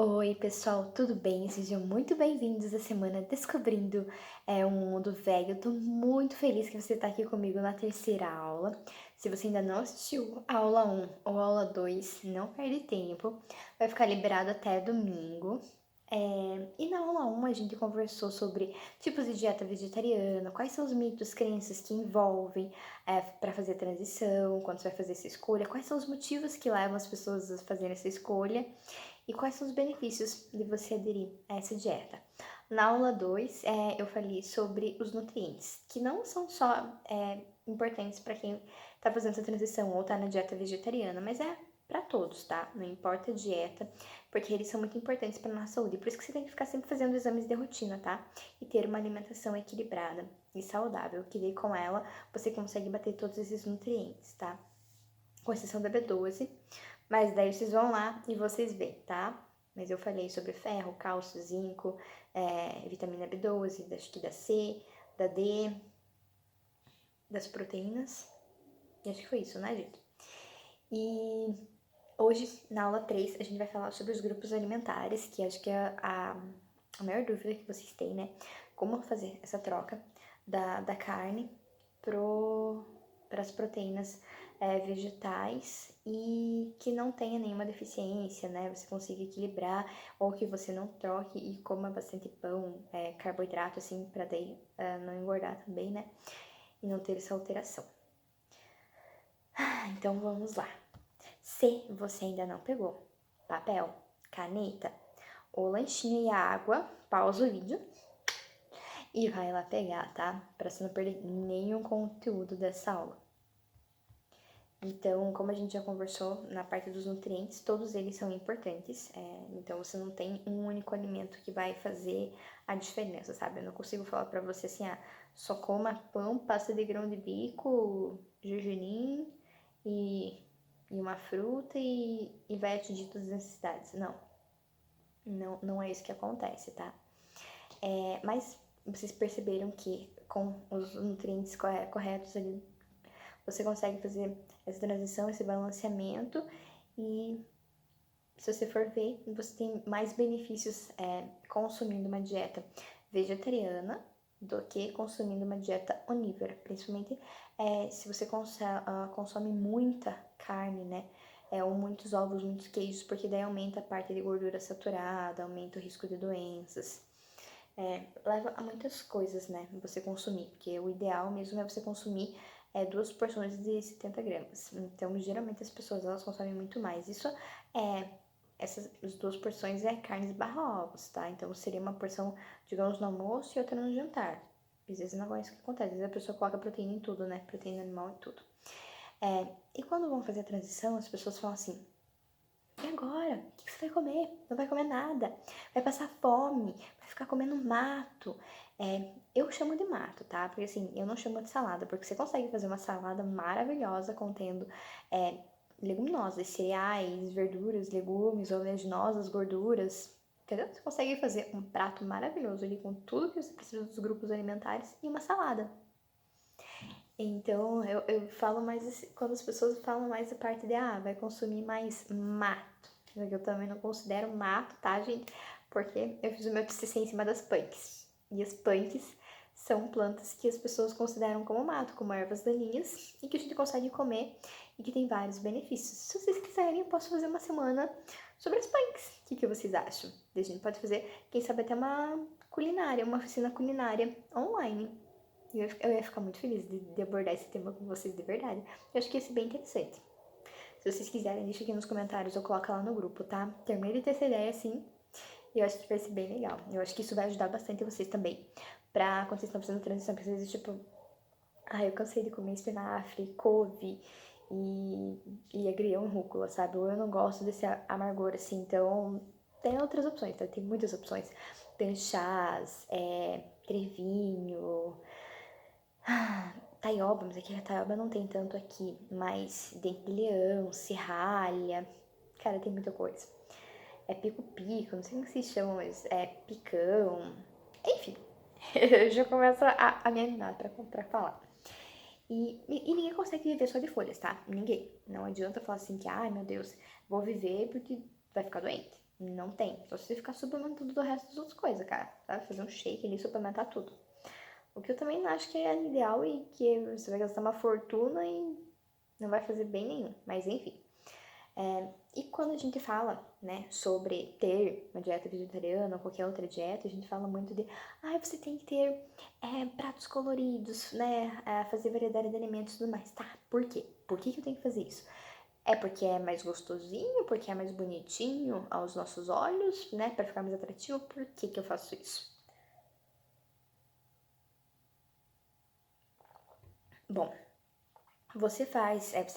Oi, pessoal, tudo bem? Sejam muito bem-vindos à semana Descobrindo o Mundo Velho. Eu tô muito feliz que você tá aqui comigo na terceira aula. Se você ainda não assistiu a aula 1 ou a aula 2, não perde tempo. Vai ficar liberado até domingo. E na aula 1 a gente conversou sobre tipos de dieta vegetariana, quais são os mitos, crenças que envolvem para fazer a transição, quando você vai fazer essa escolha, quais são os motivos que levam as pessoas a fazerem essa escolha. E quais são os benefícios de você aderir a essa dieta? Na aula 2, eu falei sobre os nutrientes, que não são só importantes para quem está fazendo essa transição ou está na dieta vegetariana, mas é para todos, tá? Não importa a dieta, porque eles são muito importantes para nossa saúde. Por isso que você tem que ficar sempre fazendo exames de rotina, tá? E ter uma alimentação equilibrada e saudável, que daí com ela você consegue bater todos esses nutrientes, tá? Com exceção da B12, mas daí vocês vão lá e vocês veem, tá? Mas eu falei sobre ferro, cálcio, zinco, vitamina B12, acho que da C, da D, das proteínas. E acho que foi isso, né, gente? E hoje, na aula 3, a gente vai falar sobre os grupos alimentares, que acho que é a maior dúvida que vocês têm, né? Como fazer essa troca da carne para as proteínas vegetais e que não tenha nenhuma deficiência, né? Você consiga equilibrar ou que você não troque e coma bastante pão, carboidrato, assim, para daí não engordar também, né? E não ter essa alteração. Então vamos lá. Se você ainda não pegou papel, caneta, o lanchinho e a água, pausa o vídeo e vai lá pegar, tá? Para você não perder nenhum conteúdo dessa aula. Então, como a gente já conversou na parte dos nutrientes, todos eles são importantes. Então, você não tem um único alimento que vai fazer a diferença, sabe? Eu não consigo falar pra você assim, só coma pão, pasta de grão de bico, gergelim e uma fruta e vai atingir todas as necessidades. Não é isso que acontece, tá? Mas vocês perceberam que com os nutrientes corretos ali, você consegue fazer essa transição, esse balanceamento e se você for ver, você tem mais benefícios consumindo uma dieta vegetariana do que consumindo uma dieta onívora, principalmente se você consome muita carne, né? Ou muitos ovos, muitos queijos, porque daí aumenta a parte de gordura saturada, aumenta o risco de doenças. Leva a muitas coisas, né? Você consumir, porque o ideal mesmo é você consumir 2 porções de 70 gramas. Então, geralmente as pessoas elas consomem muito mais. Essas 2 porções carnes barra ovos, tá? Então, seria uma porção, digamos, no almoço e outra no jantar. Às vezes não é isso que acontece, às vezes a pessoa coloca proteína em tudo, né? Proteína animal em tudo. E quando vão fazer a transição, as pessoas falam assim: e agora? O que você vai comer? Não vai comer nada. Vai passar fome, vai ficar comendo mato. Eu chamo de mato, tá? Porque assim, eu não chamo de salada, porque você consegue fazer uma salada maravilhosa contendo leguminosas, cereais, verduras, legumes, oleaginosas, gorduras. Entendeu? Você consegue fazer um prato maravilhoso ali com tudo que você precisa dos grupos alimentares e uma salada. Então, eu falo mais quando as pessoas falam mais a parte de, vai consumir mais mato. Eu também não considero mato, tá, gente? Porque eu fiz o meu TCC em cima das punks. E as punks são plantas que as pessoas consideram como mato, como ervas daninhas, e que a gente consegue comer e que tem vários benefícios. Se vocês quiserem, eu posso fazer uma semana sobre as punks. O que vocês acham? A gente pode fazer, quem sabe, até uma culinária, uma oficina culinária online. Eu ia ficar muito feliz de abordar esse tema com vocês de verdade. Eu acho que ia ser bem interessante. Se vocês quiserem, deixa aqui nos comentários ou coloca lá no grupo, tá? Terminei de ter essa ideia assim e eu acho que vai ser bem legal. Eu acho que isso vai ajudar bastante vocês também. Pra quando vocês estão fazendo transição, porque às vezes, tipo, eu cansei de comer espinafre, couve e agrião e rúcula, sabe? Ou eu não gosto desse amargor assim, então tem outras opções, tá? Tem muitas opções. Tem chás, trevinho, taioba, mas aqui a taioba não tem tanto aqui, mas dente de leão, serralha, cara, tem muita coisa. Pico-pico, não sei como se chama, mas picão, enfim, eu já começo a me animar pra falar. E ninguém consegue viver só de folhas, tá? Ninguém. Não adianta falar assim que, ai meu Deus, vou viver porque vai ficar doente. Não tem. Só se você ficar suplementando do resto das outras coisas, cara. Sabe? Fazer um shake ali, suplementar tudo. O que eu também não acho que é ideal e que você vai gastar uma fortuna e não vai fazer bem nenhum. Mas enfim. E quando a gente fala, né, sobre ter uma dieta vegetariana ou qualquer outra dieta, a gente fala muito de, você tem que ter pratos coloridos, né, fazer variedade de alimentos e tudo mais. Tá, por quê? Por que eu tenho que fazer isso? É porque é mais gostosinho, porque é mais bonitinho aos nossos olhos, né, pra ficar mais atrativo? Por que eu faço isso? Bom, você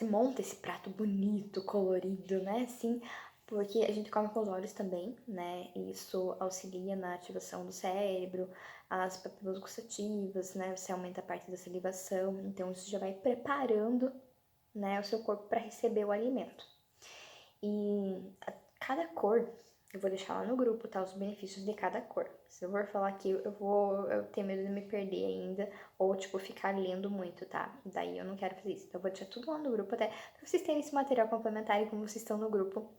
monta esse prato bonito, colorido, né? Assim, porque a gente come com os olhos também, né? Isso auxilia na ativação do cérebro, as papilas gustativas, né? Você aumenta a parte da salivação, então isso já vai preparando, né, o seu corpo para receber o alimento. E cada cor, eu vou deixar lá no grupo, tá? Os benefícios de cada cor. Se eu for falar aqui, eu tenho medo de me perder ainda, ou, tipo, ficar lendo muito, tá? Daí eu não quero fazer isso. Então eu vou deixar tudo lá no grupo, até pra vocês terem esse material complementar e como vocês estão no grupo.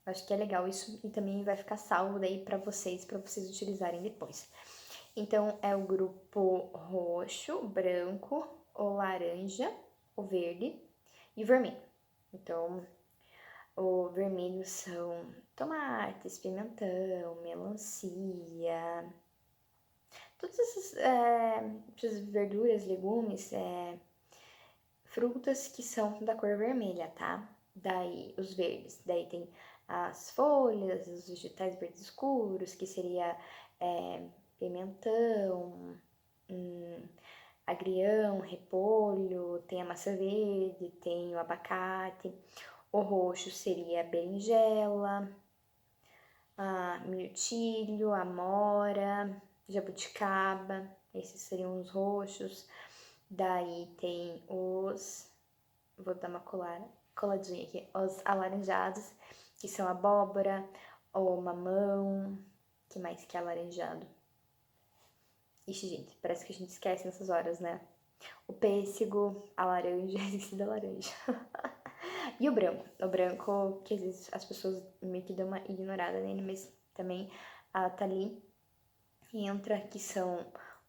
Acho que é legal isso e também vai ficar salvo daí para vocês utilizarem depois. Então, é o grupo roxo, branco, o laranja, o verde e o vermelho. Então, o vermelho são tomates, pimentão, melancia, todas essas verduras, legumes, frutas que são da cor vermelha, tá? Daí os verdes, daí tem as folhas, os vegetais verdes escuros, que seria pimentão, agrião, repolho, tem a maçã verde, tem o abacate. O roxo seria a berinjela, a mirtilho, amora, jabuticaba, esses seriam os roxos. Daí tem vou dar uma coladinha aqui, os alaranjados, que são abóbora, ou mamão, que mais que é alaranjado? Ixi, gente, parece que a gente esquece nessas horas, né? O pêssego, a laranja, esqueci da laranja. E o branco, que às vezes as pessoas meio que dão uma ignorada nele, mas também tá ali. E entra que são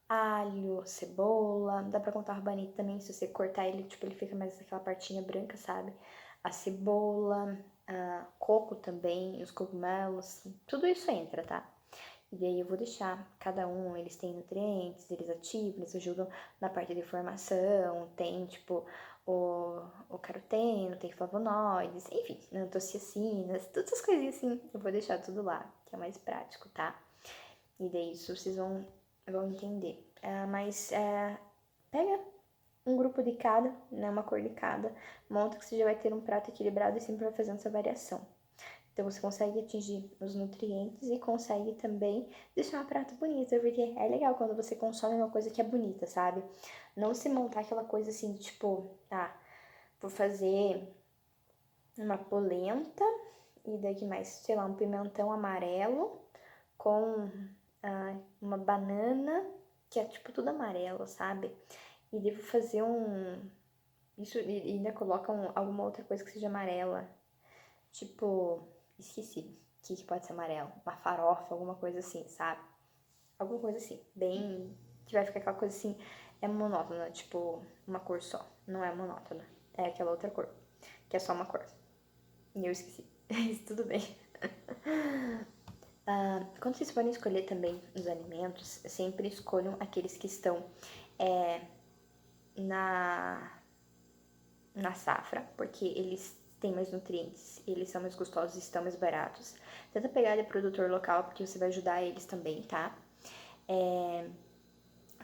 alho, cebola, dá pra contar rabanete também, se você cortar ele, tipo, ele fica mais aquela partinha branca, sabe? A cebola, coco também, os cogumelos, tudo isso entra, tá? E daí eu vou deixar cada um, eles têm nutrientes, eles ativam, eles ajudam na parte de formação, tem tipo o caroteno, tem flavonoides, enfim, antociacinas, todas essas coisinhas assim, eu vou deixar tudo lá, que é mais prático, tá? E daí isso vocês vão entender. Mas pega um grupo de cada, né, uma cor de cada, monta que você já vai ter um prato equilibrado e sempre vai fazendo essa variação. Então você consegue atingir os nutrientes e consegue também deixar um prato bonito, porque é legal quando você consome uma coisa que é bonita, sabe? Não se montar aquela coisa assim, tipo, vou fazer uma polenta e daqui mais, sei lá, um pimentão amarelo com uma banana, que é tipo tudo amarelo, sabe? E devo fazer isso e ainda colocam alguma outra coisa que seja amarela. Tipo, esqueci o que pode ser amarelo. Uma farofa, alguma coisa assim, sabe? Alguma coisa assim, bem. Que vai ficar aquela coisa assim, é monótona, tipo, uma cor só. Não é monótona. É aquela outra cor, que é só uma cor. E eu esqueci. Mas tudo bem. Quando vocês forem escolher também os alimentos, sempre escolham aqueles que estão na safra, porque eles têm mais nutrientes, eles são mais gostosos e estão mais baratos. Tenta pegar de produtor local, porque você vai ajudar eles também, tá?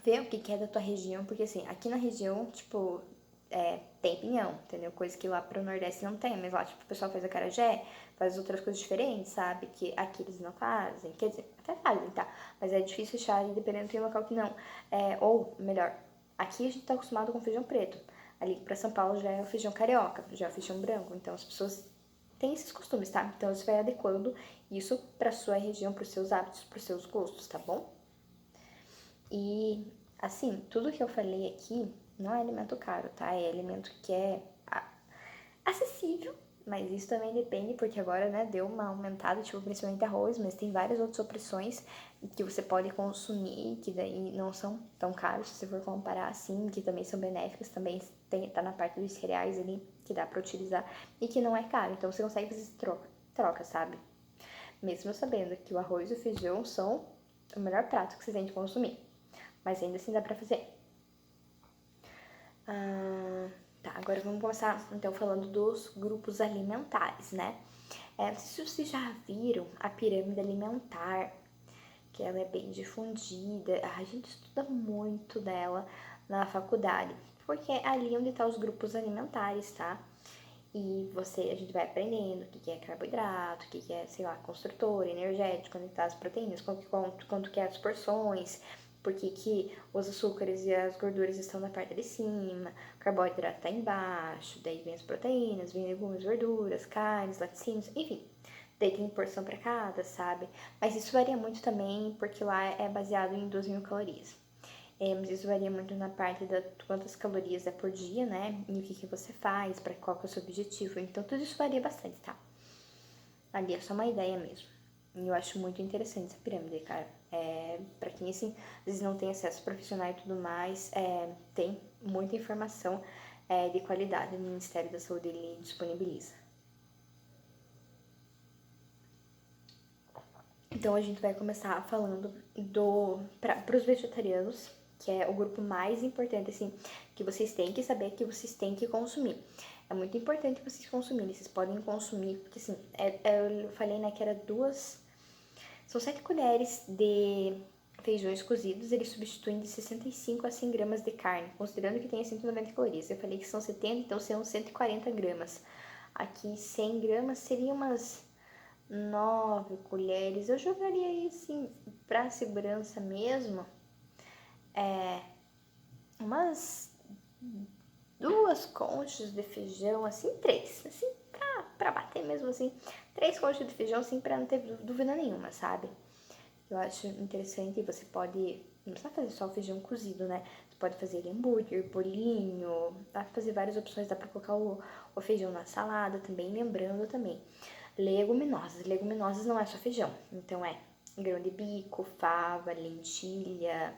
Ver o que é da tua região, porque assim, aqui na região, tipo, tem pinhão, entendeu? Coisa que lá pro Nordeste não tem, mas lá, tipo, o pessoal faz acarajé, faz outras coisas diferentes, sabe? Que aqui eles não fazem, quer dizer, até fazem, tá? Mas é difícil achar ali, dependendo, tem um local que não. Ou, melhor, aqui a gente tá acostumado com feijão preto, ali pra São Paulo já é o feijão carioca, já é o feijão branco, então as pessoas têm esses costumes, tá? Então você vai adequando isso pra sua região, pros seus hábitos, pros seus gostos, tá bom? E, assim, tudo que eu falei aqui não é alimento caro, tá? É alimento que é acessível, mas isso também depende, porque agora, né, deu uma aumentada, tipo, principalmente arroz, mas tem várias outras opções que você pode consumir, que daí não são tão caros, se você for comparar, assim, que também são benéficas, também tá na parte dos cereais ali, que dá pra utilizar, e que não é caro, então você consegue fazer essa troca, sabe? Mesmo sabendo que o arroz e o feijão são o melhor prato que você tem de consumir, mas ainda assim dá pra fazer. Tá, agora vamos começar então falando dos grupos alimentares, né? Não sei se vocês já viram a pirâmide alimentar, que ela é bem difundida. A gente estuda muito dela na faculdade, porque é ali onde estão os grupos alimentares, tá? E a gente vai aprendendo o que é carboidrato, o que é, sei lá, construtor, energético, onde tá as proteínas, quanto que é as porções, por que os açúcares e as gorduras estão na parte de cima, o carboidrato tá embaixo, daí vem as proteínas, vem legumes, verduras, carnes, laticínios, enfim. Daí tem porção para cada, sabe? Mas isso varia muito também, porque lá é baseado em 2.000 calorias. Mas isso varia muito na parte da quantas calorias é por dia, né? E o que você faz, para qual que é o seu objetivo. Então, tudo isso varia bastante, tá? Ali é só uma ideia mesmo. E eu acho muito interessante essa pirâmide, cara. Pra quem, assim, às vezes não tem acesso profissional e tudo mais, tem muita informação de qualidade. O Ministério da Saúde, ele disponibiliza. Então, a gente vai começar falando para os vegetarianos, que é o grupo mais importante, assim, que vocês têm que saber, que vocês têm que consumir. É muito importante vocês consumirem, vocês podem consumir, porque assim, eu falei, né, que era são 7 colheres de feijões cozidos, eles substituem de 65 a 100 gramas de carne, considerando que tem 190 calorias. Eu falei que são 70, então são 140 gramas. Aqui 100 gramas seria umas 9 colheres. Eu jogaria aí, assim, pra segurança mesmo, umas 2 conchas de feijão, assim, 3, assim, pra bater mesmo, assim, 3 conchas de feijão, assim, pra não ter dúvida nenhuma, sabe? Eu acho interessante, você pode, não precisa fazer só o feijão cozido, né? Você pode fazer ele hambúrguer, bolinho, dá pra fazer várias opções, dá pra colocar o feijão na salada também, lembrando também. Leguminosas. Leguminosas não é só feijão. Então é grão de bico, fava, lentilha,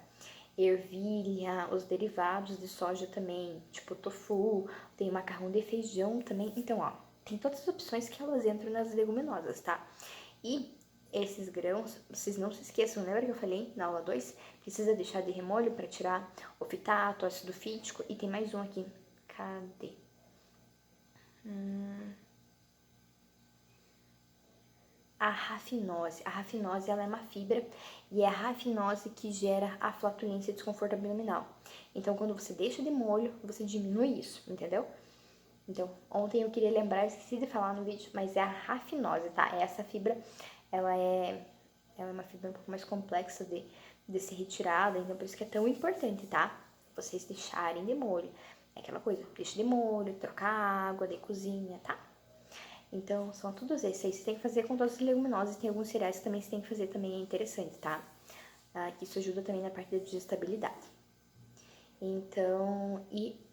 ervilha, os derivados de soja também, tipo tofu, tem macarrão de feijão também. Então, ó, tem todas as opções que elas entram nas leguminosas, tá? E esses grãos, vocês não se esqueçam, lembra que eu falei na aula 2? Precisa deixar de remolho para tirar o fitato, ácido fítico, e tem mais um aqui. Cadê? A rafinose. A rafinose, ela é uma fibra e é a rafinose que gera a flatulência e desconforto abdominal. Então, quando você deixa de molho, você diminui isso, entendeu? Então, ontem eu queria lembrar, esqueci de falar no vídeo, mas é a rafinose, tá? Essa fibra, ela é uma fibra um pouco mais complexa de ser retirada, então por isso que é tão importante, tá? Vocês deixarem de molho. É aquela coisa, deixa de molho, trocar água, de cozinha, tá? Então, são todos esses aí. Você tem que fazer com todas as leguminosas. Tem alguns cereais que também você tem que fazer, também é interessante, tá? Que isso ajuda também na parte da digestibilidade. Então, e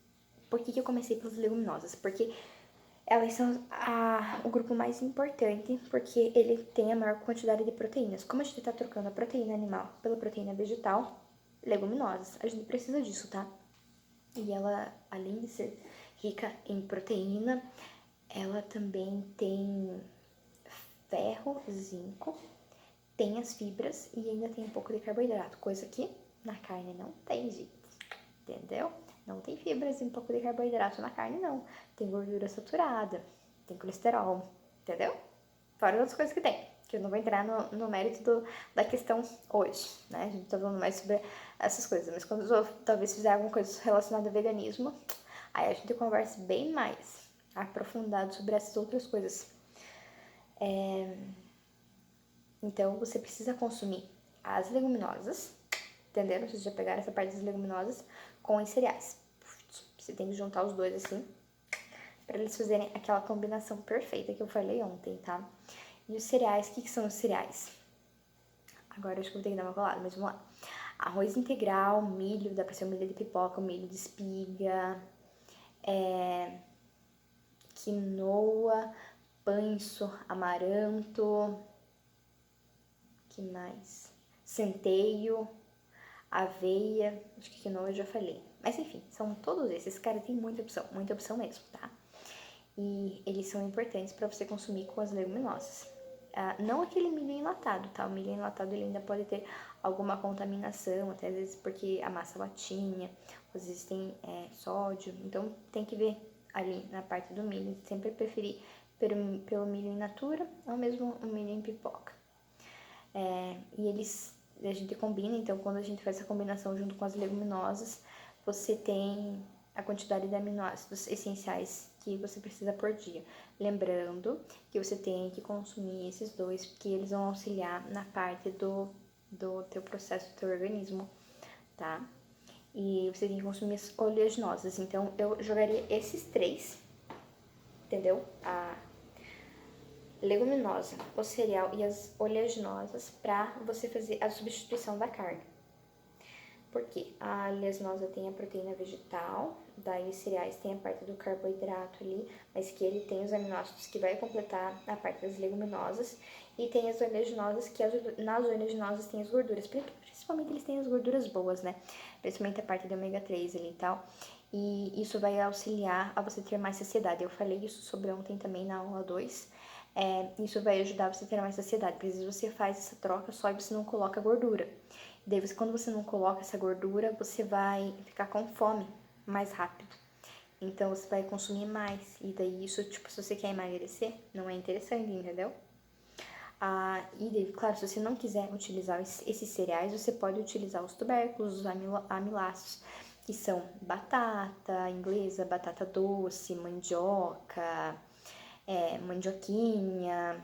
por que eu comecei pelas leguminosas? Porque elas são o grupo mais importante, porque ele tem a maior quantidade de proteínas. Como a gente tá trocando a proteína animal pela proteína vegetal, leguminosas, a gente precisa disso, tá? E ela, além de ser rica em proteína, ela também tem ferro, zinco, tem as fibras e ainda tem um pouco de carboidrato, coisa que na carne não tem, gente. Entendeu? Não tem fibras e um pouco de carboidrato na carne, não. Tem gordura saturada, tem colesterol, entendeu? Fora outras coisas que tem, que eu não vou entrar no mérito da questão hoje, né? A gente tá falando mais sobre essas coisas, mas quando eu talvez fizer alguma coisa relacionada ao veganismo, aí a gente conversa bem mais aprofundado sobre essas outras coisas. Então, você precisa consumir as leguminosas, entenderam? Vocês já pegaram essa parte das leguminosas com os cereais. Você tem que juntar os dois assim, para eles fazerem aquela combinação perfeita que eu falei ontem, tá? E os cereais, o que são os cereais? Agora eu acho que eu vou ter que dar uma colada, mas vamos lá. Arroz integral, milho, dá pra ser o milho de pipoca, o milho de espiga, quinoa, pães, amaranto, que mais? Centeio, aveia, acho que quinoa eu já falei. Mas enfim, são todos esses. Cara, tem muita opção mesmo, tá? E eles são importantes para você consumir com as leguminosas. Não aquele milho enlatado, tá? O milho enlatado ele ainda pode ter alguma contaminação, até às vezes porque a massa latinha, às vezes tem sódio, então tem que ver ali na parte do milho, sempre preferir pelo milho in natura ou mesmo o milho em pipoca. E a gente combina, então quando a gente faz essa combinação junto com as leguminosas, você tem a quantidade de aminoácidos essenciais que você precisa por dia. Lembrando que você tem que consumir esses dois, porque eles vão auxiliar na parte do teu processo, do teu organismo, tá? E você tem que consumir as oleaginosas. Então, eu jogaria esses três, entendeu? A leguminosa, o cereal e as oleaginosas para você fazer a substituição da carne. Porque a oleaginosa tem a proteína vegetal, daí os cereais tem a parte do carboidrato ali, mas que ele tem os aminoácidos que vai completar a parte das leguminosas, e tem as oleaginosas, que nas oleaginosas tem as gorduras, principalmente eles têm as gorduras boas, né? Principalmente a parte do ômega 3 ali e tal, e isso vai auxiliar a você ter mais saciedade. Eu falei isso sobre ontem também na aula 2. Isso vai ajudar você a ter mais saciedade, porque às vezes você faz essa troca só e você não coloca gordura. Daí, quando você não coloca essa gordura, você vai ficar com fome mais rápido. Então, você vai consumir mais. E daí, isso, tipo, se você quer emagrecer, não é interessante, entendeu? E daí, claro, se você não quiser utilizar esses cereais, você pode utilizar os tubérculos, os amiláceos, que são batata inglesa, batata doce, mandioca, mandioquinha,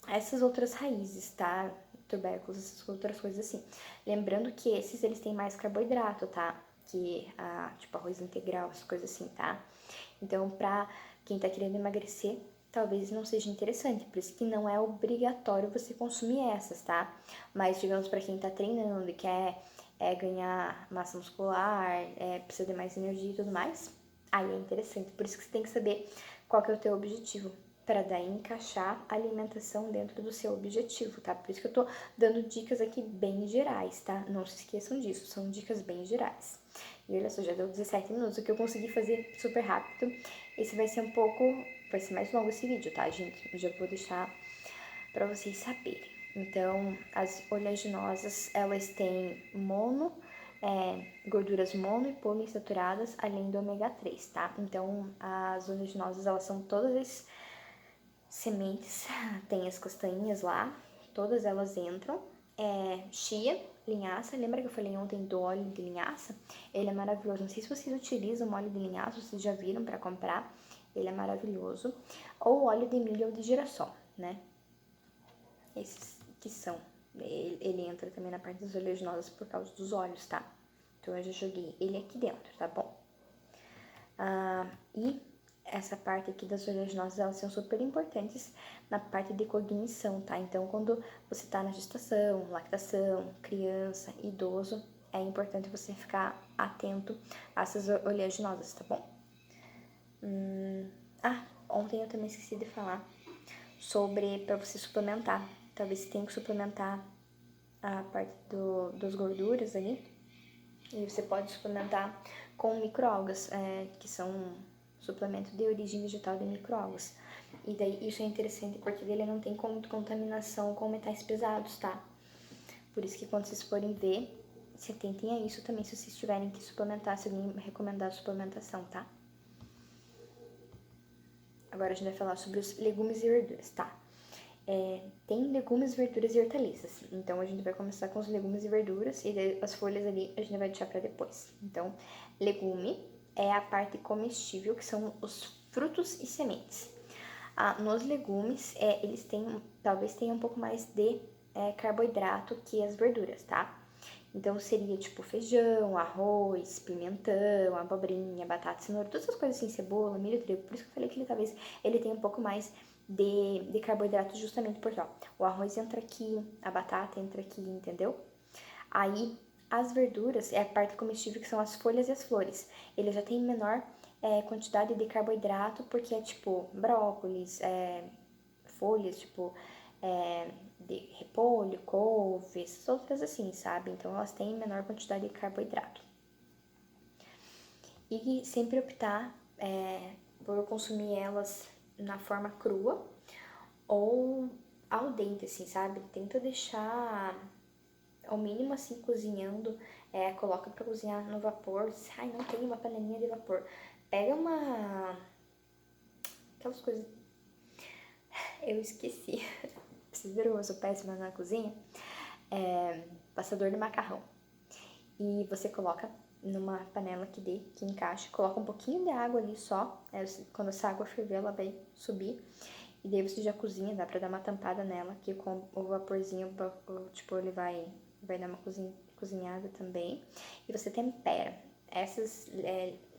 essas outras raízes, tá? Tubérculos, essas outras coisas assim. Lembrando que esses, eles têm mais carboidrato, tá? Que, tipo, arroz integral, essas coisas assim, tá? Então, pra quem tá querendo emagrecer, talvez não seja interessante. Por isso que não é obrigatório você consumir essas, tá? Mas, digamos, pra quem tá treinando e quer ganhar massa muscular, precisa de mais energia e tudo mais, aí é interessante. Por isso que você tem que saber qual que é o teu objetivo, para daí encaixar a alimentação dentro do seu objetivo, tá? Por isso que eu tô dando dicas aqui bem gerais, tá? Não se esqueçam disso, são dicas bem gerais. E olha só, já deu 17 minutos, o que eu consegui fazer super rápido. Esse vai ser vai ser mais longo esse vídeo, tá, gente? Eu já vou deixar para vocês saberem. Então, as oleaginosas, elas têm gorduras mono e poliinsaturadas, além do ômega 3, tá? Então, as oleaginosas, elas são todas sementes, tem as castanhas lá, todas elas entram. Chia, linhaça, lembra que eu falei ontem do óleo de linhaça? Ele é maravilhoso, não sei se vocês utilizam óleo de linhaça, vocês já viram para comprar, ele é maravilhoso. Ou óleo de milho ou de girassol, né? Esses que são, ele entra também na parte das oleaginosas por causa dos óleos, tá? Então eu já joguei ele aqui dentro, tá bom? E essa parte aqui das oleaginosas, elas são super importantes na parte de cognição, tá? Então, quando você tá na gestação, lactação, criança, idoso, é importante você ficar atento a essas oleaginosas, tá bom? Ontem eu também esqueci de falar sobre para você suplementar. Talvez você tenha que suplementar a parte das gorduras ali. E você pode suplementar com microalgas, que são suplemento de origem vegetal de microalgas. E daí isso é interessante porque ele não tem contaminação com metais pesados, tá? Por isso que quando vocês forem ver, se atentem a isso também, se vocês tiverem que suplementar, se alguém recomendar a suplementação, tá? Agora a gente vai falar sobre os legumes e verduras, tá? Tem legumes, verduras e hortaliças. Então a gente vai começar com os legumes e verduras e as folhas ali a gente vai deixar para depois. Então, legume é a parte comestível, que são os frutos e sementes. Nos legumes, eles talvez tenham um pouco mais de carboidrato que as verduras, tá? Então seria tipo feijão, arroz, pimentão, abobrinha, batata, cenoura, todas essas coisas assim, cebola, milho, trigo. Por isso que eu falei que ele tenha um pouco mais de carboidrato justamente por tal. O arroz entra aqui, a batata entra aqui, entendeu? Aí as verduras é a parte comestível, que são as folhas e as flores. Ele já tem menor quantidade de carboidrato, porque é tipo brócolis, folhas, tipo de repolho, couves, outras assim, sabe? Então elas têm menor quantidade de carboidrato. E sempre optar por consumir elas na forma crua ou ao dente, assim, sabe? Tenta deixar ao mínimo assim cozinhando, coloca pra cozinhar no vapor. Ai, não tem uma panelinha de vapor. Pega aquelas coisas. Eu esqueci. Vocês viram, eu sou péssima na cozinha? Passador de macarrão. E você coloca numa panela que encaixe, coloca um pouquinho de água ali só. Quando essa água ferver, ela vai subir. E daí você já cozinha, dá pra dar uma tampada nela, que com o vaporzinho, tipo, ele vai dar uma cozinhada também. E você tempera. Essas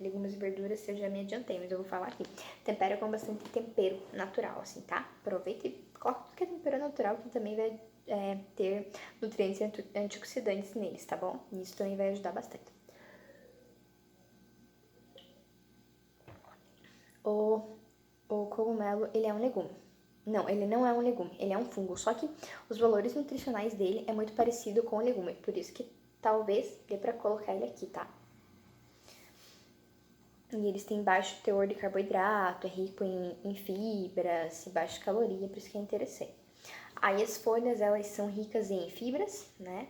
legumes e verduras eu já me adiantei, mas eu vou falar aqui. Tempera com bastante tempero natural, assim, tá? Aproveita e coloca tudo que é tempero natural, que também vai ter nutrientes antioxidantes neles, tá bom? Isso também vai ajudar bastante. O cogumelo, ele é um legume. Não, ele não é um legume, ele é um fungo. Só que os valores nutricionais dele é muito parecido com o legume. Por isso que talvez dê pra colocar ele aqui, tá? E eles têm baixo teor de carboidrato, é rico em fibras, baixa caloria, por isso que é interessante. Aí as folhas, elas são ricas em fibras, né?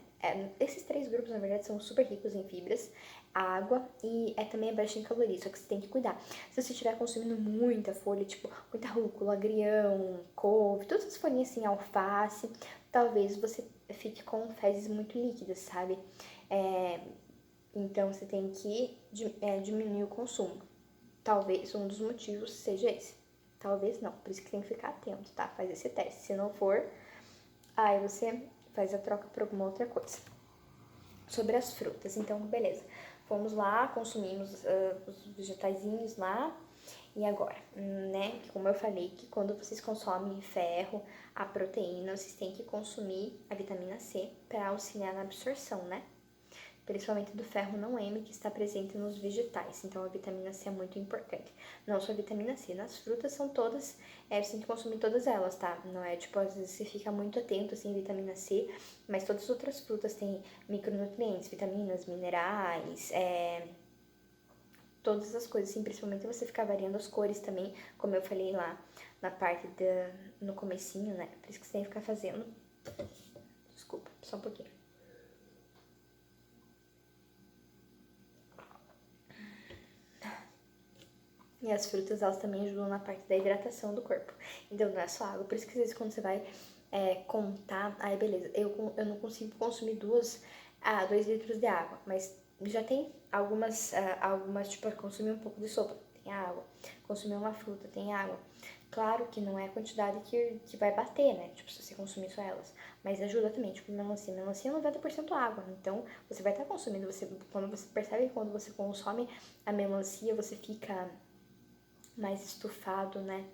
Esses três grupos, na verdade, são super ricos em fibras, água e também baixa em calorias, só que você tem que cuidar. Se você estiver consumindo muita folha, tipo, muita rúcula, agrião, couve, todas as folhinhas assim, alface, talvez você fique com fezes muito líquidas, sabe? Então você tem que diminuir o consumo. Talvez um dos motivos seja esse. Talvez não, por isso que tem que ficar atento, tá? Faz esse teste. Se não for, aí você faz a troca por alguma outra coisa. Sobre as frutas, então, beleza. Fomos lá, consumimos os vegetaizinhos lá. E agora, né? Como eu falei, que quando vocês consomem ferro, a proteína, vocês têm que consumir a vitamina C para auxiliar na absorção, né? Principalmente do ferro não M, que está presente nos vegetais. Então, a vitamina C é muito importante. Não só a vitamina C, nas frutas são todas, você tem que consumir todas elas, tá? Não é tipo, às vezes você fica muito atento, assim, vitamina C, mas todas as outras frutas têm micronutrientes, vitaminas, minerais, todas as coisas, assim, principalmente você ficar variando as cores também, como eu falei lá na parte no comecinho, né? Por isso que você tem que ficar fazendo. Desculpa, só um pouquinho. E as frutas, elas também ajudam na parte da hidratação do corpo. Então, não é só água. Por isso que, às vezes, quando você vai contar... Aí, beleza, eu não consigo consumir 2 litros de água. Mas já tem algumas, tipo, consumir um pouco de sopa, tem água. Consumir uma fruta, tem água. Claro que não é a quantidade que vai bater, né? Tipo, se você consumir só elas. Mas ajuda também, tipo, melancia. Melancia é 90% água. Então, você vai estar consumindo. Quando você percebe que quando você consome a melancia, você fica mais estufado, né?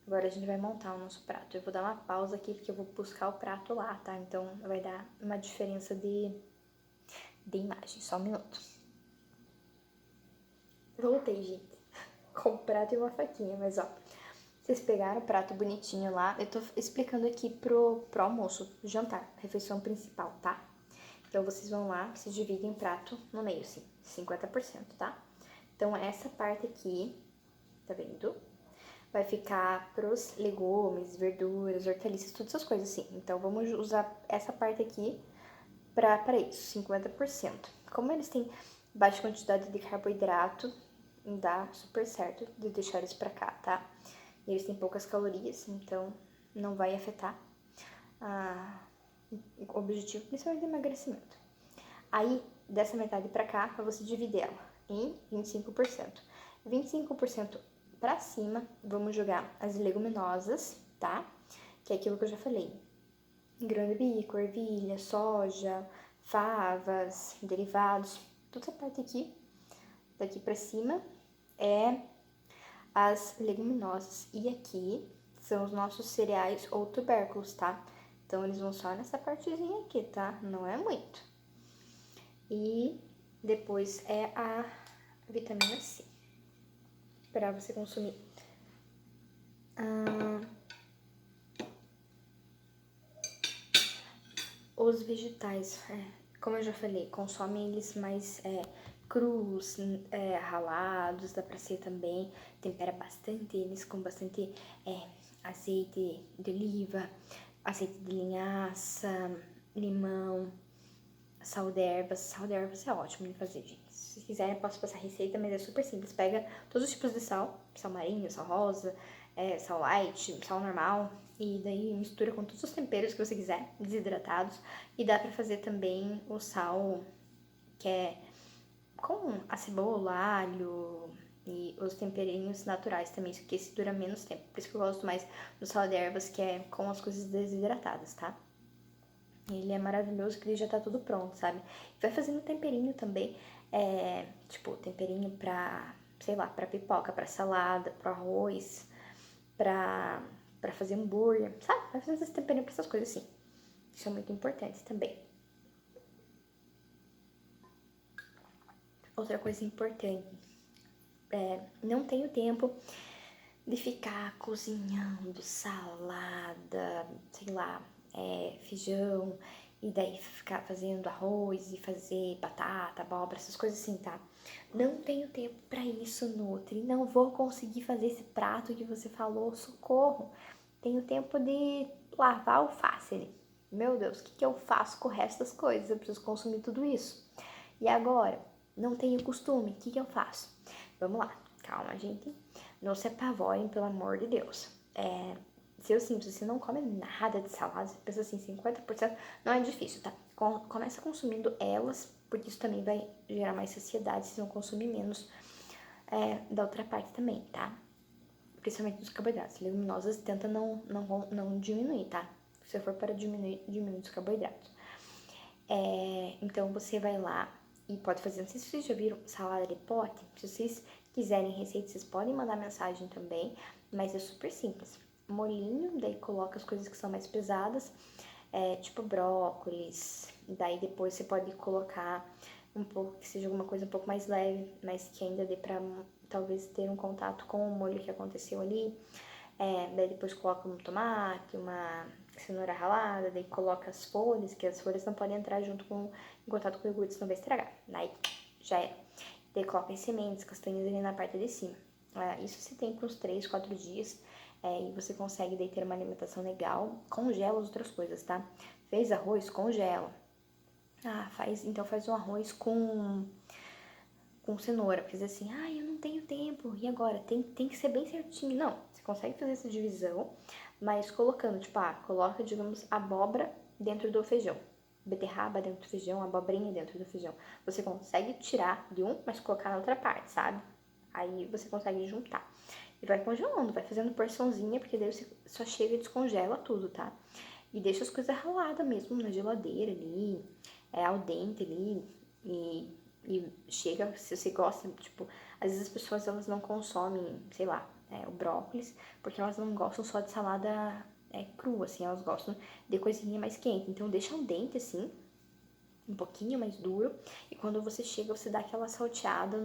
Agora a gente vai montar o nosso prato. Eu vou dar uma pausa aqui porque eu vou buscar o prato lá, tá? Então vai dar uma diferença de imagem. Só um minuto. Voltei, gente. Com o prato e uma faquinha, mas ó. Vocês pegaram o prato bonitinho lá. Eu tô explicando aqui pro almoço, jantar, refeição principal, tá? Então vocês vão lá, vocês dividem o prato no meio, assim, 50%, tá? Então essa parte aqui, tá vendo? Vai ficar pros legumes, verduras, hortaliças, todas essas coisas assim. Então vamos usar essa parte aqui para isso, 50%. Como eles têm baixa quantidade de carboidrato, dá super certo de deixar eles pra cá, tá? E eles têm poucas calorias, então não vai afetar o objetivo, principalmente de emagrecimento. Aí, dessa metade pra cá, você divide ela em 25%. 25% pra cima, vamos jogar as leguminosas, tá? Que é aquilo que eu já falei. Grão de bico, ervilha, soja, favas, derivados. Toda essa parte aqui, daqui pra cima, é as leguminosas. E aqui são os nossos cereais ou tubérculos, tá? Então, eles vão só nessa partezinha aqui, tá? Não é muito. E depois é a vitamina C, para você consumir. Os vegetais, como eu já falei, consomem eles mais crus, ralados, dá pra ser também. Tempera bastante eles com bastante azeite de oliva, azeite de linhaça, limão, sal de ervas. Sal de ervas é ótimo de fazer, gente. Se quiserem, eu posso passar receita, mas é super simples. Pega todos os tipos de sal, sal marinho, sal rosa, sal light, sal normal, e daí mistura com todos os temperos que você quiser, desidratados. E dá pra fazer também o sal que é com a cebola, alho e os temperinhos naturais também, isso aqui esse dura menos tempo. Por isso que eu gosto mais do sal de ervas, que é com as coisas desidratadas, tá? Ele é maravilhoso, que ele já tá tudo pronto, sabe? Vai fazendo temperinho também, tipo, temperinho pra, sei lá, pra pipoca, pra salada, pro arroz, pra fazer hambúrguer, sabe? Vai fazendo esses temperinhos pra essas coisas assim. Isso é muito importante também. Outra coisa importante, não tenho tempo de ficar cozinhando salada, sei lá, feijão, e daí ficar fazendo arroz e fazer batata, abóbora, essas coisas assim, tá? Não tenho tempo pra isso, Nutri. Não vou conseguir fazer esse prato que você falou, socorro. Tenho tempo de lavar alface. Meu Deus, o que eu faço com o resto das coisas? Eu preciso consumir tudo isso. E agora? Não tenho costume, o que eu faço? Vamos lá, calma, gente. Não se apavorem, pelo amor de Deus. Seu simples, você não come nada de salada, você pensa assim, 50%, não é difícil, tá? Começa consumindo elas, porque isso também vai gerar mais saciedade, vocês vão consumir menos da outra parte também, tá? Principalmente dos carboidratos. Leguminosas tenta não diminuir, tá? Se for para diminuir os carboidratos. Então você vai lá e pode fazer. Não sei se vocês já viram salada de pote. Se vocês quiserem receita, vocês podem mandar mensagem também. Mas é super simples. Molinho, daí coloca as coisas que são mais pesadas, tipo brócolis. Daí depois você pode colocar um pouco, que seja alguma coisa um pouco mais leve, mas que ainda dê pra talvez ter um contato com o molho que aconteceu ali. Daí depois coloca um tomate, uma cenoura ralada, daí coloca as folhas, que as folhas não podem entrar em contato com o iogurte, senão vai estragar. Daí já é. Daí coloca as sementes, castanhas ali na parte de cima. Isso se tem por uns 3, 4 dias. E você consegue daí ter uma alimentação legal. Congela as outras coisas, tá? Fez arroz? Congela. Então faz um arroz com cenoura, porque diz assim, eu não tenho tempo, e agora? Tem que ser bem certinho. Não, você consegue fazer essa divisão, mas colocando, tipo, coloca, digamos, abóbora dentro do feijão, beterraba dentro do feijão, abobrinha dentro do feijão. Você consegue tirar de um, mas colocar na outra parte, sabe? Aí você consegue juntar. E vai congelando, vai fazendo porçãozinha, porque daí você só chega e descongela tudo, tá? E deixa as coisas raladas mesmo na geladeira ali, al dente ali, e chega, se você gosta, tipo, às vezes as pessoas elas não consomem, sei lá, o brócolis, porque elas não gostam só de salada crua, assim, elas gostam de coisinha mais quente. Então deixa o dente assim, um pouquinho mais duro, e quando você chega, você dá aquela salteada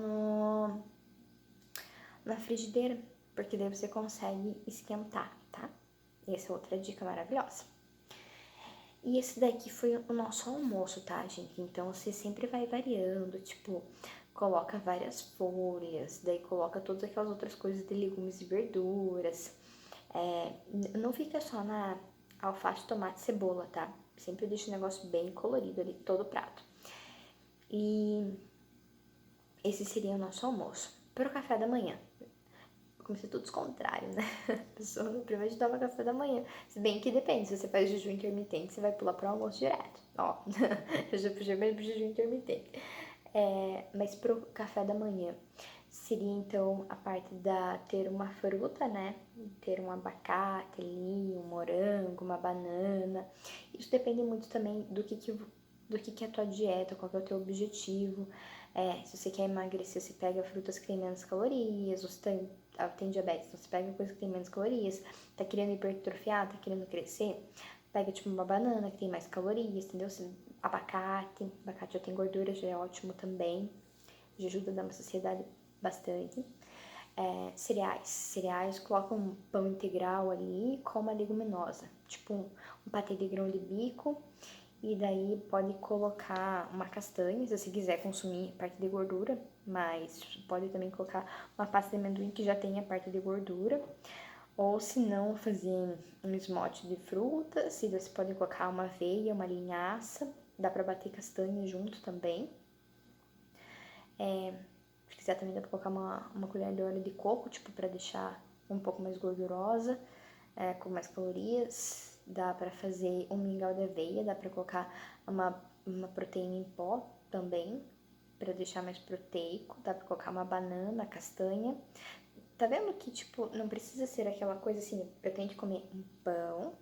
na frigideira, porque daí você consegue esquentar, tá? Essa é outra dica maravilhosa. E esse daqui foi o nosso almoço, tá, gente? Então você sempre vai variando, tipo, coloca várias folhas, daí coloca todas aquelas outras coisas de legumes e verduras. Não fica só na alface, tomate e cebola, tá? Sempre deixa o negócio bem colorido ali, todo o prato. E esse seria o nosso almoço. Para o café da manhã, comecei tudo ao contrário, né? A pessoa primeiro toma café da manhã. Se bem que depende, se você faz jejum intermitente, você vai pular pro almoço direto. Ó, eu já puxei mais pro jejum intermitente. Mas pro café da manhã, seria então a parte da ter uma fruta, né? Ter um abacate ali, um morango, uma banana. Isso depende muito também do que é a tua dieta, qual que é o teu objetivo. Se você quer emagrecer, você pega frutas que têm menos calorias, você tem diabetes, então você pega coisas que têm menos calorias, tá querendo hipertrofiar, tá querendo crescer, pega, tipo, uma banana, que tem mais calorias, entendeu? Abacate já tem gordura, já é ótimo também, já ajuda a dar uma saciedade bastante. Cereais, coloca um pão integral ali com uma leguminosa, tipo um patê de grão de bico, e daí pode colocar uma castanha, se você quiser consumir parte de gordura, mas pode também colocar uma pasta de amendoim que já tem a parte de gordura, ou se não, fazer um smoothie de frutas, e você pode colocar uma aveia, uma linhaça, dá pra bater castanha junto também. Se quiser também dá pra colocar uma colher de óleo de coco, tipo, pra deixar um pouco mais gordurosa, com mais calorias. Dá pra fazer um mingau de aveia, dá pra colocar uma proteína em pó também, pra deixar mais proteico. Dá pra colocar uma banana, castanha. Tá vendo que, tipo, não precisa ser aquela coisa assim, eu tenho que comer um pão,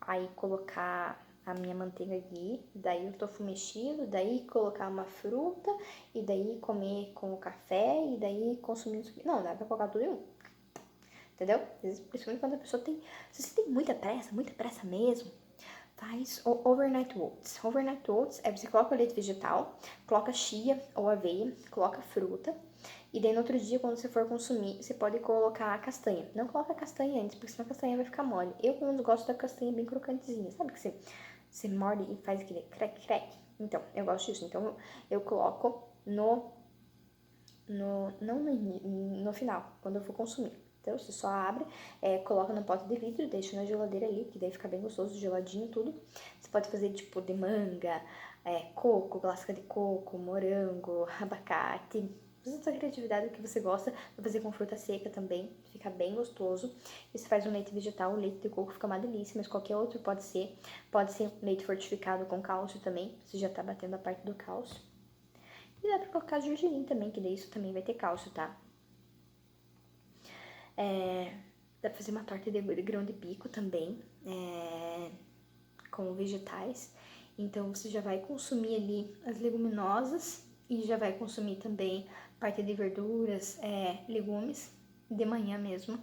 aí colocar a minha manteiga aqui, daí o tofu mexido, daí colocar uma fruta, e daí comer com o café, e daí consumir isso aqui. Não, dá pra colocar tudo em um, entendeu? Principalmente quando a pessoa tem, se você tem muita pressa mesmo, faz o overnight oats. Overnight oats é você coloca o leite vegetal, coloca chia ou aveia, coloca fruta, e daí no outro dia, quando você for consumir, você pode colocar a castanha. Não coloca a castanha antes, porque senão a castanha vai ficar mole. Eu, pelo menos, gosto da castanha bem crocantezinha. Sabe que você morde e faz aquele crack? Então, eu gosto disso. Então, eu coloco não no final, quando eu for consumir. Então, você só abre, coloca no pote de vidro, deixa na geladeira ali, que daí fica bem gostoso, geladinho, tudo. Você pode fazer, tipo, de manga, coco, clássica de coco, morango, abacate. Usa sua criatividade, o que você gosta, pra fazer com fruta seca também, fica bem gostoso. E você faz um leite vegetal, o leite de coco fica uma delícia, mas qualquer outro pode ser. Pode ser leite fortificado com cálcio também, você já tá batendo a parte do cálcio. E dá pra colocar gergelim também, que daí isso também vai ter cálcio, tá? Dá pra fazer uma torta de grão de bico também, com vegetais. Então você já vai consumir ali as leguminosas e já vai consumir também parte de verduras, legumes, de manhã mesmo.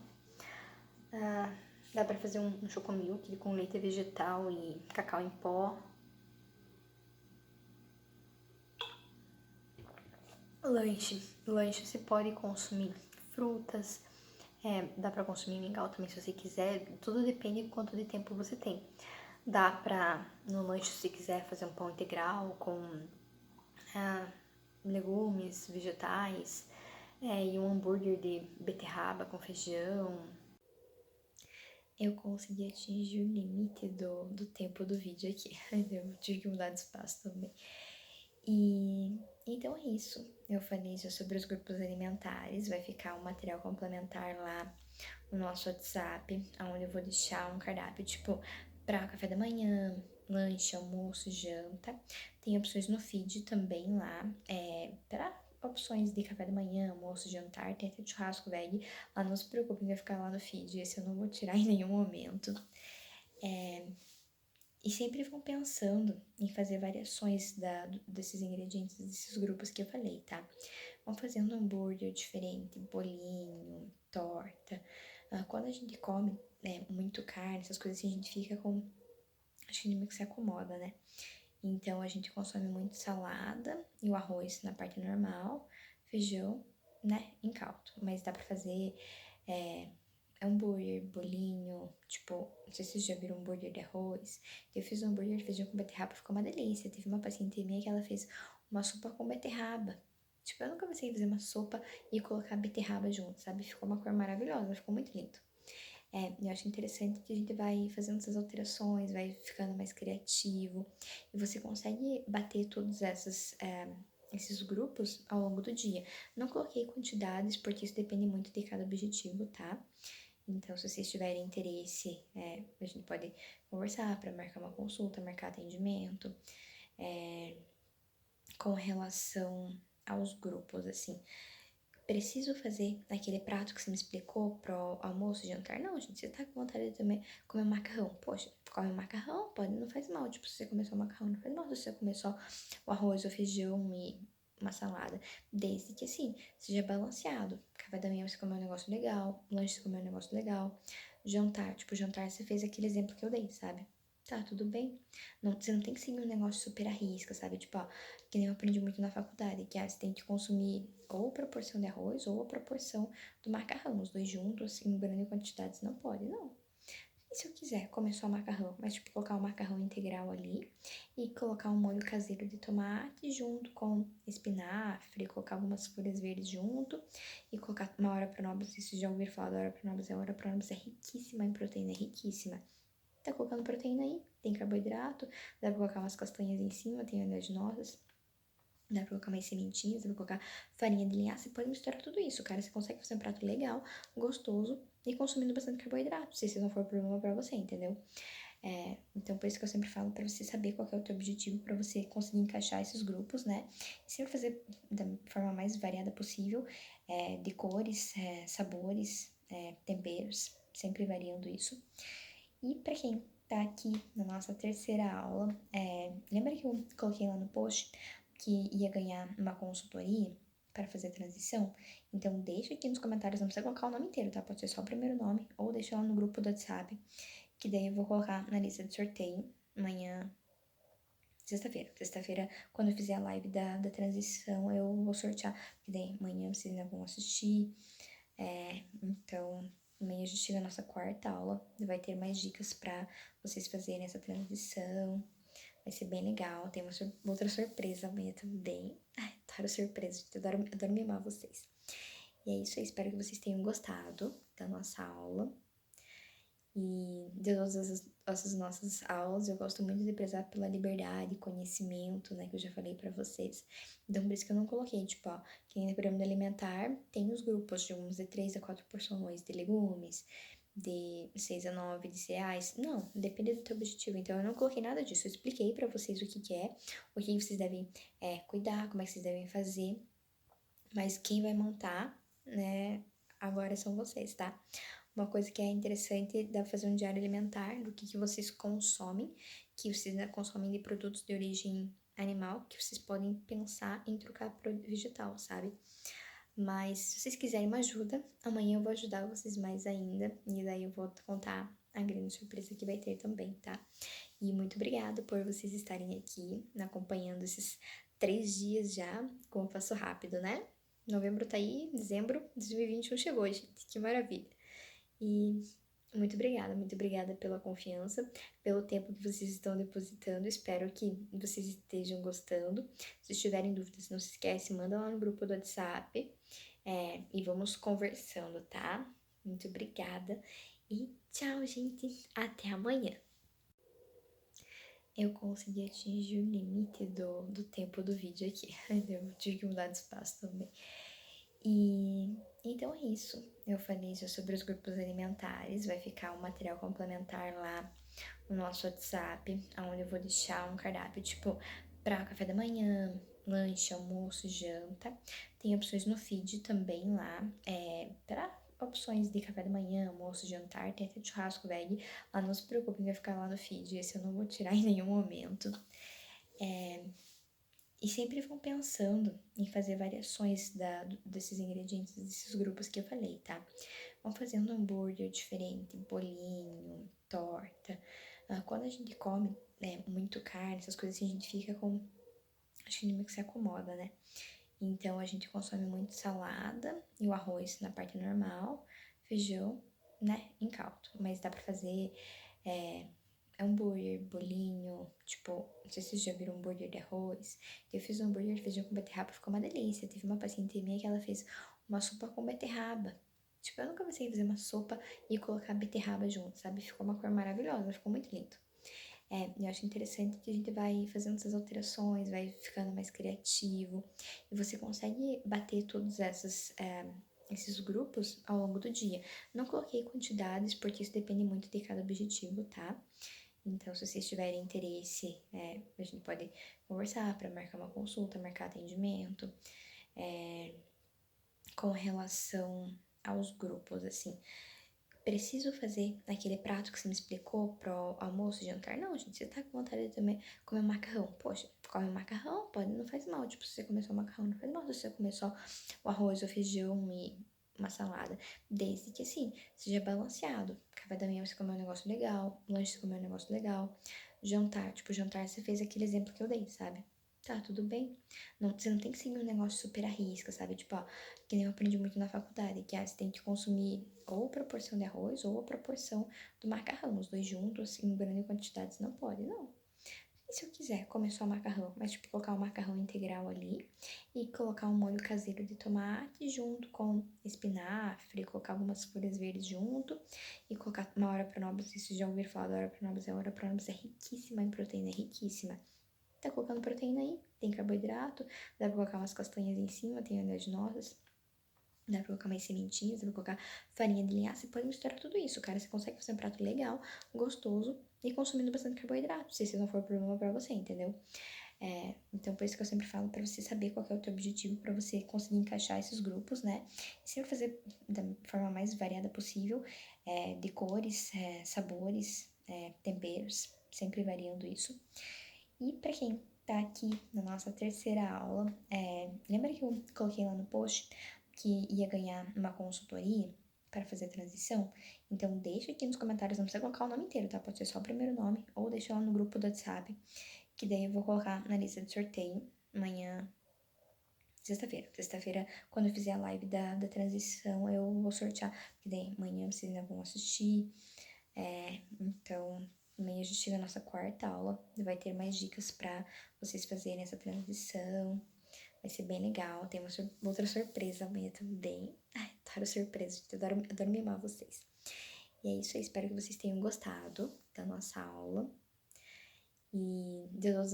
Dá pra fazer um chocomilk com leite vegetal e cacau em pó. Lanche você pode consumir frutas, dá pra consumir mingau também se você quiser, tudo depende de quanto de tempo você tem. Dá pra, no lanche, se você quiser fazer um pão integral com legumes, vegetais, e um hambúrguer de beterraba com feijão. Eu consegui atingir o limite do tempo do vídeo aqui, eu tive que mudar de espaço também. E então é isso. Eu falei já sobre os grupos alimentares, vai ficar um material complementar lá no nosso WhatsApp, onde eu vou deixar um cardápio tipo para café da manhã, lanche, almoço, janta. Tem opções no feed também lá, para opções de café da manhã, almoço, jantar, tem até churrasco veg. Lá não se preocupem, vai ficar lá no feed, esse eu não vou tirar em nenhum momento. E sempre vão pensando em fazer variações desses ingredientes, desses grupos que eu falei, tá? Vão fazendo um hambúrguer diferente, bolinho, torta. Quando a gente come muito carne, essas coisas assim, a gente fica com... Acho que meio que se acomoda, né? Então a gente consome muito salada e o arroz na parte normal, feijão, né, em caldo. Mas dá pra fazer hambúrguer, bolinho, tipo, não sei se vocês já viram hambúrguer de arroz. Eu fiz um hambúrguer de feijão com beterraba, ficou uma delícia. Teve uma paciente minha que ela fez uma sopa com beterraba. Tipo, eu nunca pensei em fazer uma sopa e colocar beterraba junto, sabe? Ficou uma cor maravilhosa, ficou muito lindo. Eu acho interessante que a gente vai fazendo essas alterações, vai ficando mais criativo. E você consegue bater todos esses grupos ao longo do dia. Não coloquei quantidades, porque isso depende muito de cada objetivo, tá? Então, se vocês tiverem interesse, a gente pode conversar para marcar uma consulta, marcar atendimento. Com relação aos grupos, assim, preciso fazer aquele prato que você me explicou pro almoço, jantar? Não, gente, você tá com vontade de também comer macarrão. Poxa, come macarrão, pode, não faz mal. Tipo, se você comer só macarrão, não faz mal. Se você comer só o arroz, o feijão e uma salada. Desde que, assim, seja balanceado. Café da manhã você comer um negócio legal, lanche você comer um negócio legal. Jantar, tipo, jantar você fez aquele exemplo que eu dei, sabe? tá tudo bem. Não, você não tem que seguir um negócio super à risca, sabe? Tipo, ó, que nem eu aprendi muito na faculdade, que você tem que consumir ou a proporção de arroz ou a proporção do macarrão. Os dois juntos, em grande quantidade, não pode, não. E se eu quiser comer só macarrão, mas tipo, colocar o macarrão integral ali e colocar um molho caseiro de tomate junto com espinafre, colocar algumas folhas verdes junto e colocar uma hora pronobis, se vocês já ouviram falar da hora pronobis, a hora pronobis é riquíssima em proteína, é riquíssima. Tá colocando proteína aí, tem carboidrato, dá pra colocar umas castanhas em cima, tem oleaginosas, dá pra colocar mais sementinhas, dá pra colocar farinha de linhaça, você pode misturar tudo isso, cara, você consegue fazer um prato legal, gostoso e consumindo bastante carboidrato, se esse não for problema pra você, entendeu? Então, por isso que eu sempre falo pra você saber qual que é o teu objetivo, pra você conseguir encaixar esses grupos, né? E sempre fazer da forma mais variada possível, de cores, sabores, temperos, sempre variando isso. E para quem tá aqui na nossa terceira aula, lembra que eu coloquei lá no post que ia ganhar uma consultoria para fazer a transição? Então deixa aqui nos comentários, não precisa colocar o nome inteiro, tá? Pode ser só o primeiro nome, ou deixa lá no grupo do WhatsApp, que daí eu vou colocar na lista de sorteio amanhã, sexta-feira. Sexta-feira, quando eu fizer a live da transição, eu vou sortear, porque daí amanhã vocês ainda vão assistir. Então, amanhã a gente chega na nossa quarta aula, vai ter mais dicas para vocês fazerem essa transição. Vai ser bem legal. Tem uma outra surpresa amanhã também. Ai, adoro surpresa, gente. Adoro mimar vocês. E é isso aí, espero que vocês tenham gostado da nossa aula. E de todas essas nossas aulas, eu gosto muito de prezar pela liberdade, conhecimento, né, que eu já falei pra vocês. Então, por isso que eu não coloquei, tipo, ó, quem é pirâmide alimentar tem os grupos de uns de 3 a 4 porções de legumes, de 6 a 9 de cereais. Não, depende do teu objetivo. Então, eu não coloquei nada disso. Eu expliquei pra vocês o que que é, o que vocês devem cuidar, como é que vocês devem fazer. Mas quem vai montar, né, agora são vocês, tá? Uma coisa que é interessante, dá pra fazer um diário alimentar do que vocês consomem, que vocês consomem de produtos de origem animal, que vocês podem pensar em trocar para vegetal, sabe? Mas se vocês quiserem uma ajuda, amanhã eu vou ajudar vocês mais ainda, e daí eu vou contar a grande surpresa que vai ter também, tá? E muito obrigada por vocês estarem aqui, acompanhando esses 3 dias já, como passou rápido, né? Novembro tá aí, dezembro de 2021 chegou, gente, que maravilha! E muito obrigada pela confiança, pelo tempo que vocês estão depositando. Espero que vocês estejam gostando. Se tiverem dúvidas, não se esquece, manda lá no grupo do WhatsApp. E vamos conversando, tá? Muito obrigada. E tchau, gente. Até amanhã. Eu consegui atingir o limite do tempo do vídeo aqui. Eu tive que mudar de espaço também. E então é isso. Eu falei já sobre os grupos alimentares. Vai ficar um material complementar lá no nosso WhatsApp, onde eu vou deixar um cardápio tipo para café da manhã, lanche, almoço, janta. Tem opções no feed também lá, para opções de café da manhã, almoço, jantar. Tem até churrasco veg. Lá não se preocupe, vai ficar lá no feed. Esse eu não vou tirar em nenhum momento. E sempre vão pensando em fazer variações desses ingredientes, desses grupos que eu falei, tá? Vão fazendo hambúrguer diferente, bolinho, torta. Quando a gente come muito carne, essas coisas assim, a gente fica com... Acho que meio que se acomoda, né? Então a gente consome muito salada e o arroz na parte normal, feijão, né, em caldo. Mas dá pra fazer hambúrguer, bolinho, tipo, não sei se vocês já viram hambúrguer de arroz. Eu fiz um hambúrguer de feijão com beterraba, ficou uma delícia. Teve uma paciente minha que ela fez uma sopa com beterraba. Tipo, eu nunca pensei em fazer uma sopa e colocar beterraba junto, sabe? Ficou uma cor maravilhosa, ficou muito lindo. Eu acho interessante que a gente vai fazendo essas alterações, vai ficando mais criativo. E você consegue bater todos esses grupos ao longo do dia. Não coloquei quantidades, porque isso depende muito de cada objetivo, tá? Então, se vocês tiverem interesse, a gente pode conversar para marcar uma consulta, marcar atendimento. Com relação aos grupos, assim, preciso fazer aquele prato que você me explicou pro almoço e jantar? Não, gente, você tá com vontade de também comer macarrão? Poxa, come macarrão, pode, não faz mal. Tipo, se você comer só macarrão, não faz mal. Se você comer só o arroz, o feijão e uma salada, desde que, assim, seja balanceado. Café da manhã você comeu um negócio legal, lanche você comeu um negócio legal, jantar, tipo, jantar você fez aquele exemplo que eu dei, sabe? Tá, tudo bem. Não, você não tem que seguir um negócio super à risca, sabe? Tipo, ó, que nem eu aprendi muito na faculdade, que você tem que consumir ou a proporção de arroz ou a proporção do macarrão. Os dois juntos, em grande quantidade, você não pode, não. E se eu quiser comer só macarrão, mas tipo, colocar o macarrão integral ali e colocar um molho caseiro de tomate junto com espinafre, colocar algumas folhas verdes junto e colocar uma hora pronobis, vocês já ouviram falar da hora pronobis? A hora pronobis é riquíssima em proteína, é riquíssima. Tá colocando proteína aí, tem carboidrato, dá pra colocar umas castanhas em cima, tem anel de nozes, dá pra colocar mais sementinhas, dá pra colocar farinha de linhaça, você pode misturar tudo isso, cara, você consegue fazer um prato legal, gostoso e consumindo bastante carboidrato, se esse não for problema pra você, entendeu? Então, por isso que eu sempre falo pra você saber qual que é o teu objetivo, pra você conseguir encaixar esses grupos, né? E sempre fazer da forma mais variada possível, de cores, sabores, temperos, sempre variando isso. E para quem tá aqui na nossa terceira aula, lembra que eu coloquei lá no post que ia ganhar uma consultoria para fazer a transição? Então deixa aqui nos comentários, não precisa colocar o nome inteiro, tá? Pode ser só o primeiro nome, ou deixa lá no grupo do WhatsApp, que daí eu vou colocar na lista de sorteio amanhã, sexta-feira. Sexta-feira, quando eu fizer a live da transição, eu vou sortear, porque daí amanhã vocês ainda vão assistir. Então, amanhã a gente chega na nossa quarta aula, vai ter mais dicas para vocês fazerem essa transição. Vai ser bem legal. Tem uma outra surpresa amanhã também. Ai, adoro surpresa, gente. Adoro mimar vocês. E é isso aí, espero que vocês tenham gostado da nossa aula. E de todas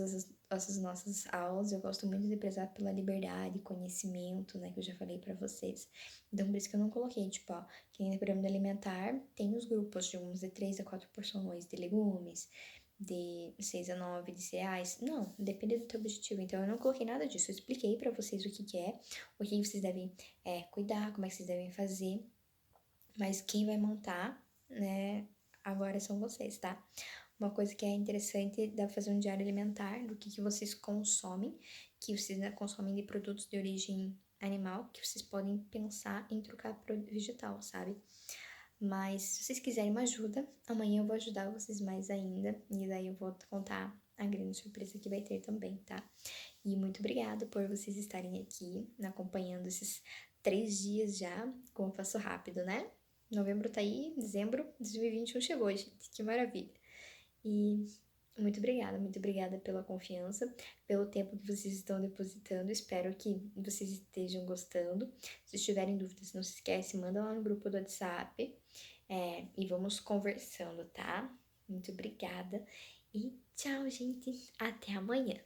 essas nossas aulas, eu gosto muito de prezar pela liberdade, conhecimento, né, que eu já falei pra vocês. Então, por isso que eu não coloquei, tipo, ó, que nem no pirâmide alimentar, tem os grupos de uns de 3 a 4 porções de legumes, de 6 a 9 de cereais. Não, depende do teu objetivo. Então, eu não coloquei nada disso. Eu expliquei pra vocês o que que é, o que vocês devem cuidar, como é que vocês devem fazer. Mas quem vai montar, né, agora são vocês, tá? Uma coisa que é interessante, dá pra fazer um diário alimentar do que vocês consomem, que vocês consomem de produtos de origem animal, que vocês podem pensar em trocar por vegetal, sabe? Mas se vocês quiserem uma ajuda, amanhã eu vou ajudar vocês mais ainda, e daí eu vou contar a grande surpresa que vai ter também, tá? E muito obrigada por vocês estarem aqui, acompanhando esses 3 dias já, como passou rápido, né? Novembro tá aí, dezembro de 2021 chegou, gente, que maravilha! E muito obrigada pela confiança, pelo tempo que vocês estão depositando. Espero que vocês estejam gostando. Se tiverem dúvidas, não se esquece, manda lá no grupo do WhatsApp. E vamos conversando, tá? Muito obrigada. E tchau, gente. Até amanhã.